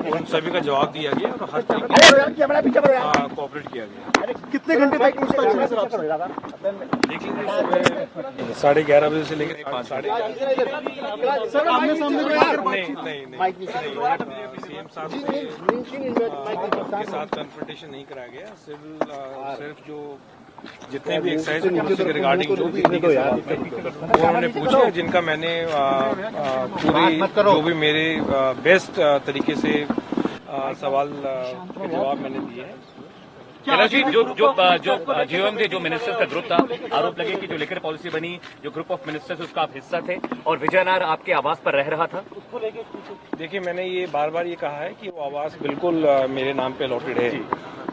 उन सभी का जवाब दिया गया और हर तरीके से कोऑपरेट किया गया। कितने घंटे तक पूछताछ चली सर आपसे? देख लीजिए, सुबह 11:30 बजे से लेकर 5 साढ़े सर आमने सामने नहीं सीएम साहब के साथ कन्फ्रंटेशन नहीं कराया गया। सिर्फ जो जितने भी एक्साइज पॉलिसी के रिगार्डिंग जो भी वो उन्होंने पूछे, जिनका मैंने पूरी जो भी मेरे बेस्ट तरीके से सवाल के जवाब मैंने दिए हैं। कैलाश जी, जो जीओएम के जो मिनिस्टर्स का ग्रुप था, आरोप लगे कि जो लिकर पॉलिसी बनी, जो ग्रुप ऑफ मिनिस्टर्स उसका आप हिस्सा थे और विजय नायर आपके आवास पर रह रहा था, उसको लेके देखिए, मैंने ये बार बार ये कहा है कि वो आवास बिल्कुल मेरे नाम पे अलॉटेड है,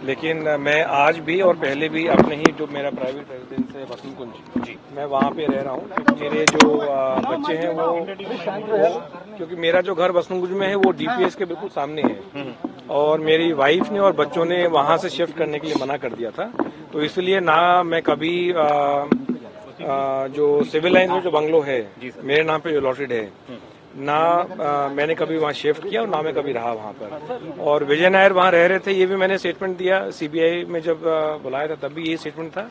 लेकिन मैं आज भी और पहले भी अपने ही जो मेरा प्राइवेट रेजिडेंस है वसंत कुंज जी, मैं वहाँ पे रह रहा हूँ क्योंकि मेरे जो बच्चे हैं वो क्योंकि मेरा जो घर वसंत कुंज में है वो डीपीएस के बिल्कुल सामने है और मेरी वाइफ ने और बच्चों ने वहाँ से शिफ्ट करने के लिए मना कर दिया था। तो इसलिए ना मैं कभी जो सिविल लाइन में जो बंगलो है मेरे नाम पे जो अलॉटेड है ना मैंने कभी वहाँ शिफ्ट किया और ना मैं कभी रहा वहाँ पर। और विजय नायर वहाँ रह रहे थे, ये भी मैंने स्टेटमेंट दिया सीबीआई में जब बुलाया था, तब भी ये स्टेटमेंट था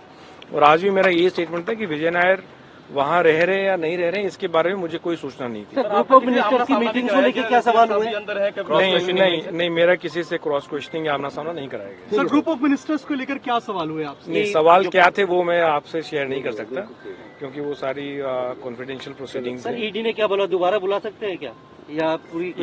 और आज भी मेरा ये स्टेटमेंट था कि विजय नायर वहाँ रह रहे या नहीं रह रहे इसके बारे में मुझे कोई सूचना नहीं थी। ग्रुप ऑफ मिनिस्टर्स की मीटिंग को लेकर क्या सवाल हुए? नहीं, मेरा किसी से क्रॉस क्वेश्चनिंग या आमना सामना नहीं कराया गया। सर, ग्रुप ऑफ मिनिस्टर्स को लेकर क्या सवाल हुए आपसे? नहीं, सवाल क्या थे वो मैं आपसे शेयर नहीं कर सकता क्योंकि वो सारी कॉन्फिडेंशियल प्रोसीडिंग्स सर, ईडी ने क्या बोला, दोबारा बुला सकते हैं क्या, या पूरी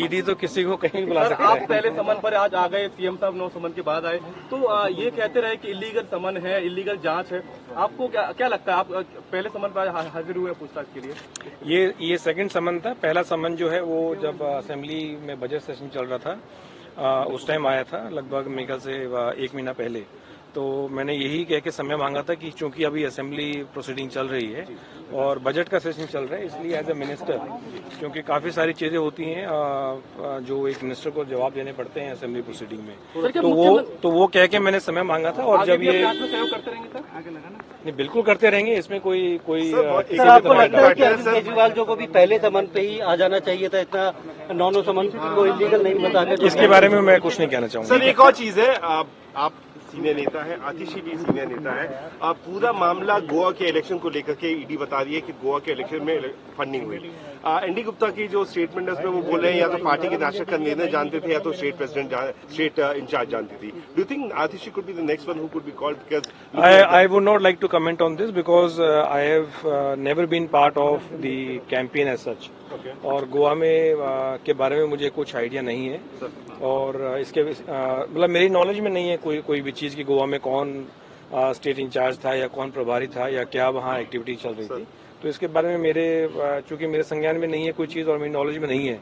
ईडी तो किसी को कहीं बुला सकता आप है। पहले समन पर आज आ गए, सीएम साहब 9 समन के बाद आए, तो ये कहते रहे कि इलीगल समन है, इलीगल जांच है। आपको क्या लगता है, आप पहले समन पर हाजिर हुए पूछताछ के लिए? ये सेकंड समन था। पहला समन जो है वो जब असेंबली में बजट सेशन चल रहा था उस टाइम आया था, लगभग मेरे ख्याल से 1 महीना पहले। तो मैंने यही कह के समय मांगा था कि चूंकि अभी असेंबली प्रोसीडिंग चल रही है और बजट का सेशन चल रहा है, इसलिए एज ए मिनिस्टर क्योंकि काफी सारी चीजें होती हैं जो एक मिनिस्टर को जवाब देने पड़ते हैं असेंबली प्रोसीडिंग में, तो वो कह के मैंने समय मांगा था। और जब ये सहयोग करते रहेंगे सर, आगे लगाना नहीं, बिल्कुल करते रहेंगे, इसमें कोई सर, आपको लगता है कि अरविंद केजरीवाल जो को भी पहले समन पे ही आ जाना चाहिए था, इतना नॉन समन को इलीगल नहीं बताकर? इसके बारे में मैं कुछ नहीं कहना चाहूंगा। सर, एक और चीज है, आप सीनियर नेता है, आतिशी भी सीनियर नेता है, पूरा मामला गोवा के इलेक्शन को लेकर के ईडी बता रही है कि गोवा के इलेक्शन में फंडिंग हुई। एनडी गुप्ता की जो स्टेटमेंट है उसमें वो बोल रहे हैं या तो पार्टी के नेशनल कन्वीनर जानते थे या तो स्टेट इंचार्ज जानती थी। Do you think Atishi could be the next one who could be called? Because I would not like to comment on this because I have never been part of the campaign as such. और गोवा में के बारे में मुझे कुछ idea नहीं है और इसके मतलब मेरी नॉलेज में नहीं है कोई भी चीज की गोवा में कौन स्टेट इंचार्ज था या कौन प्रभारी था या क्या वहाँ एक्टिविटी चल रही थी। तो इसके बारे में चूंकि मेरे संज्ञान में नहीं है कोई चीज और मेरी नॉलेज में नहीं है,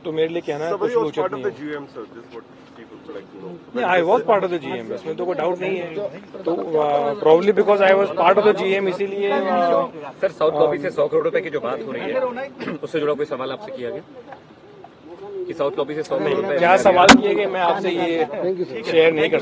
तो मेरे लिए कहना कुछ उचित नहीं है। I was part of the GM, इसमें तो कोई डाउट नहीं है। तो probably because I was part of the GM, इसीलिए सर साउथ कॉपी से 100 करोड़ रुपए की जो बात हो रही है उससे जुड़ा कोई सवाल आपसे किया गया कि साउथ कॉपी से 100 करोड़ रुपए क्या सवाल किए गए मैं आपसे ये शेयर नहीं कर